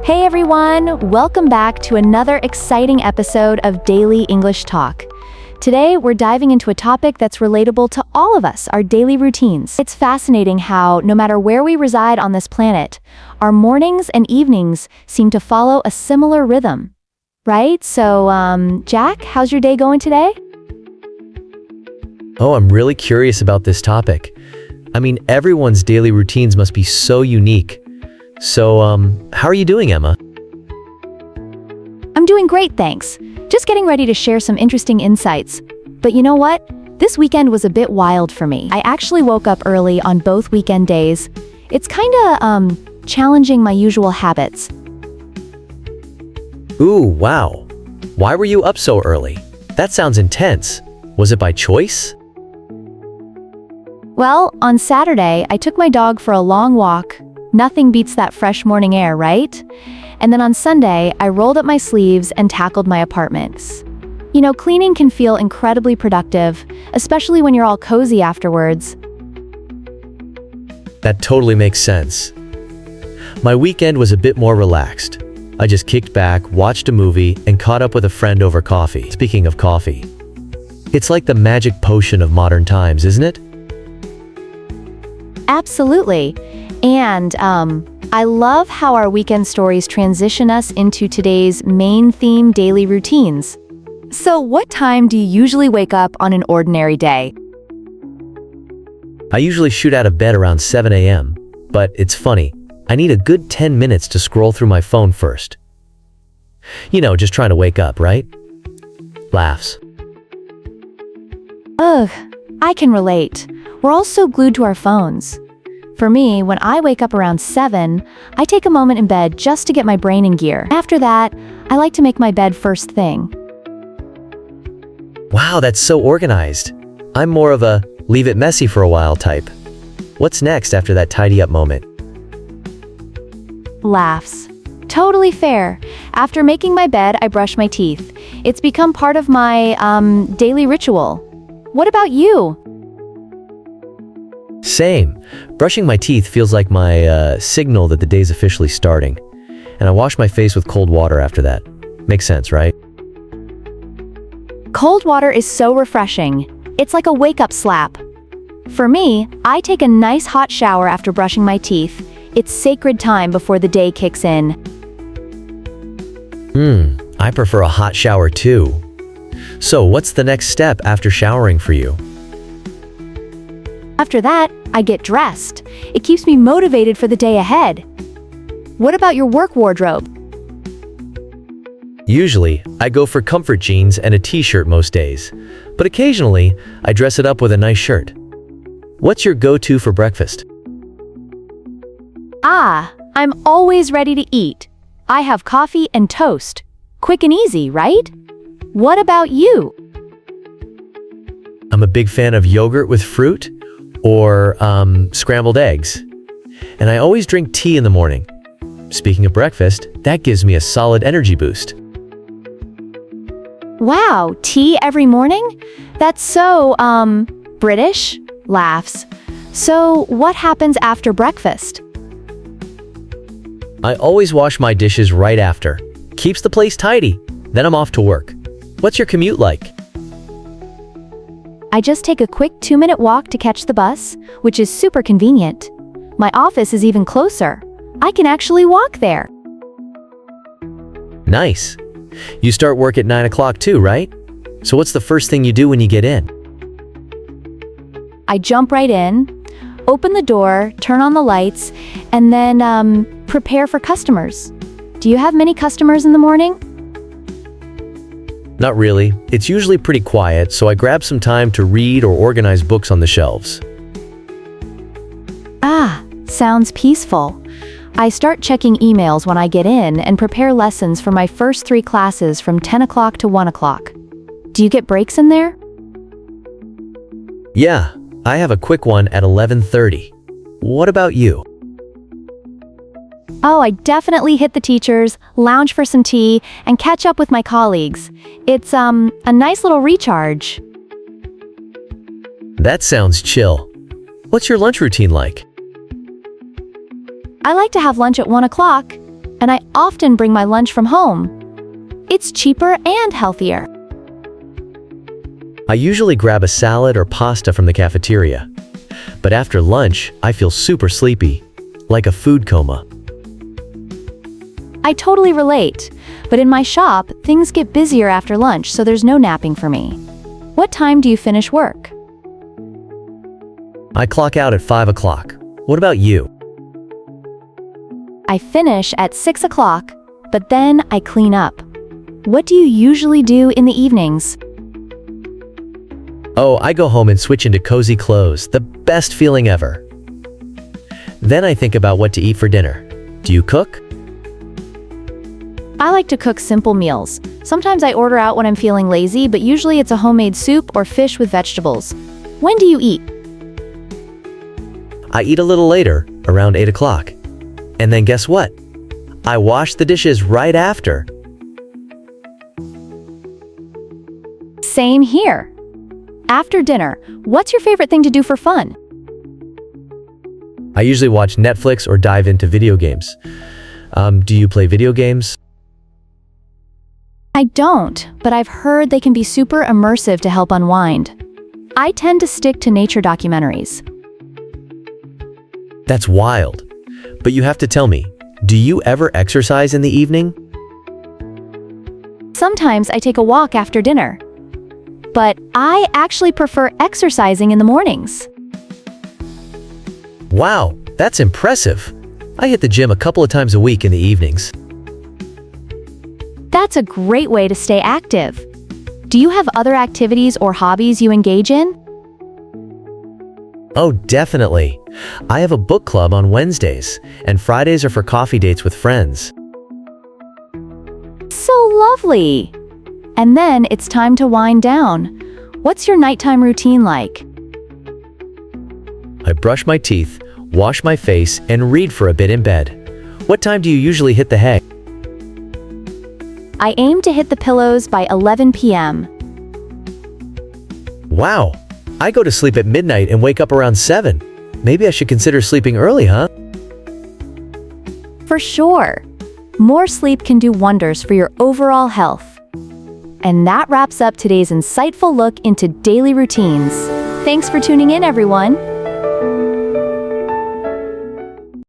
Hey everyone, welcome back to another exciting episode of Daily English Talk. Today, we're diving into a topic that's relatable to all of us, our daily routines. It's fascinating how, no matter where we reside on this planet, our mornings and evenings seem to follow a similar rhythm. Right? So, Jack, how's your day going today? Oh, I'm really curious about this topic. Everyone's daily routines must be so unique. So, how are you doing, Emma? I'm doing great, thanks. Just getting ready to share some interesting insights. But you know what? This weekend was a bit wild for me. I actually woke up early on both weekend days. It's kinda, challenging my usual habits. Ooh, wow. Why were you up so early? That sounds intense. Was it by choice? Well, on Saturday, I took my dog for a long walk. Nothing beats that fresh morning air, right? And then on Sunday, I rolled up my sleeves and tackled my apartments. You know, cleaning can feel incredibly productive, especially when you're all cozy afterwards. That totally makes sense. My weekend was a bit more relaxed. I just kicked back, watched a movie, and caught up with a friend over coffee. Speaking of coffee, it's like the magic potion of modern times, isn't it? Absolutely. And, I love how our weekend stories transition us into today's main theme daily routines. So what time do you usually wake up on an ordinary day? I usually shoot out of bed around 7 a.m., but it's funny. I need a good 10 minutes to scroll through my phone first. You know, just trying to wake up, right? Laughs. Ugh, I can relate. We're all so glued to our phones. For me, when I wake up around 7, I take a moment in bed just to get my brain in gear. After that, I like to make my bed first thing. Wow, that's so organized. I'm more of a leave it messy for a while type. What's next after that tidy up moment? Laughs. Totally fair. After making my bed, I brush my teeth. It's become part of my, daily ritual. What about you? Same. Brushing my teeth feels like my signal that the day's officially starting. And I wash my face with cold water after that. Makes sense, right? Cold water is so refreshing. It's like a wake-up slap. For me, I take a nice hot shower after brushing my teeth. It's sacred time before the day kicks in. I prefer a hot shower too. So, what's the next step after showering for you? After that, I get dressed. It keeps me motivated for the day ahead. What about your work wardrobe? Usually, I go for comfort jeans and a t-shirt most days, but occasionally, I dress it up with a nice shirt. What's your go-to for breakfast? I'm always ready to eat. I have coffee and toast. Quick and easy, right? What about you? I'm a big fan of yogurt with fruit or scrambled eggs. And I always drink tea in the morning. Speaking of breakfast, that gives me a solid energy boost. Wow, tea every morning? That's so, British? Laughs. So, what happens after breakfast? I always wash my dishes right after. Keeps the place tidy. Then I'm off to work. What's your commute like? I just take a quick 2-minute walk to catch the bus, which is super convenient. My office is even closer. I can actually walk there. Nice. You start work at 9 o'clock too, right? So what's the first thing you do when you get in? I jump right in, open the door, turn on the lights, and then, prepare for customers. Do you have many customers in the morning? Not really. It's usually pretty quiet, so I grab some time to read or organize books on the shelves. Sounds peaceful. I start checking emails when I get in and prepare lessons for my first 3 classes from 10 o'clock to 1 o'clock. Do you get breaks in there? Yeah, I have a quick one at 11:30. What about you? Oh, I definitely hit the teachers, lounge for some tea, and catch up with my colleagues. It's, a nice little recharge. That sounds chill. What's your lunch routine like? I like to have lunch at 1 o'clock, and I often bring my lunch from home. It's cheaper and healthier. I usually grab a salad or pasta from the cafeteria. But after lunch, I feel super sleepy, like a food coma. I totally relate, but in my shop, things get busier after lunch, so there's no napping for me. What time do you finish work? I clock out at 5 o'clock. What about you? I finish at 6 o'clock, but then I clean up. What do you usually do in the evenings? Oh, I go home and switch into cozy clothes, the best feeling ever. Then I think about what to eat for dinner. Do you cook? I like to cook simple meals. Sometimes I order out when I'm feeling lazy, but usually it's a homemade soup or fish with vegetables. When do you eat? I eat a little later, around 8 o'clock. And then guess what? I wash the dishes right after. Same here. After dinner, what's your favorite thing to do for fun? I usually watch Netflix or dive into video games. Do you play video games? I don't, but I've heard they can be super immersive to help unwind. I tend to stick to nature documentaries. That's wild. But you have to tell me, do you ever exercise in the evening? Sometimes I take a walk after dinner. But I actually prefer exercising in the mornings. Wow, that's impressive. I hit the gym a couple of times a week in the evenings. That's a great way to stay active. Do you have other activities or hobbies you engage in? Oh, definitely. I have a book club on Wednesdays, and Fridays are for coffee dates with friends. So lovely! And then it's time to wind down. What's your nighttime routine like? I brush my teeth, wash my face, and read for a bit in bed. What time do you usually hit the hay? I aim to hit the pillows by 11 p.m. Wow, I go to sleep at midnight and wake up around 7. Maybe I should consider sleeping early, huh? For sure. More sleep can do wonders for your overall health. And that wraps up today's insightful look into daily routines. Thanks for tuning in, everyone.